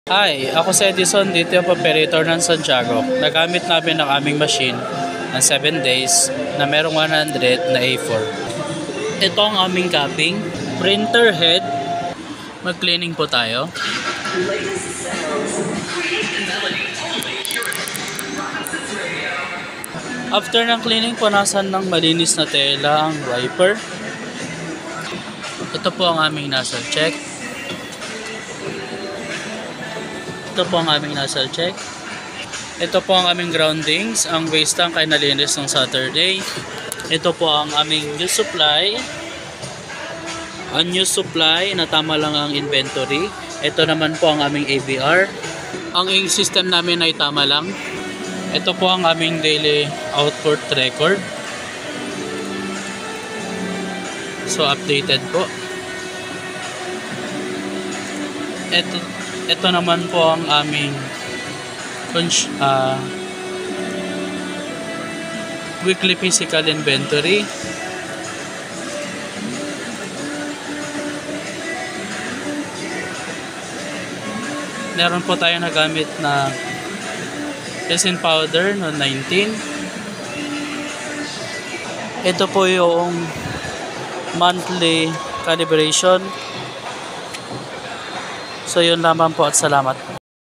Hi, ako si Edison, dito yung operator ng Santiago. Nagamit namin ang aming machine ng 7 days na merong 100 na A4. Ito ang aming capping, printer head. Mag-cleaning po tayo. After ng cleaning, punasan ng malinis na tela ang wiper. Ito po ang aming nozzle check. Ito po ang aming nozzle check. Ito po ang aming groundings. Ang waste tank ay nalinis ng Saturday. Ito po ang aming news supply. Unused supply na tama lang ang inventory. Ito naman po ang aming ABR. Ang ink system namin ay tama lang. Ito po ang aming daily output record. So updated po. Ito naman po ang aming weekly physical inventory. Meron po tayo nagamit na resin powder no 19. Ito po yung monthly calibration. So yun lamang po at salamat.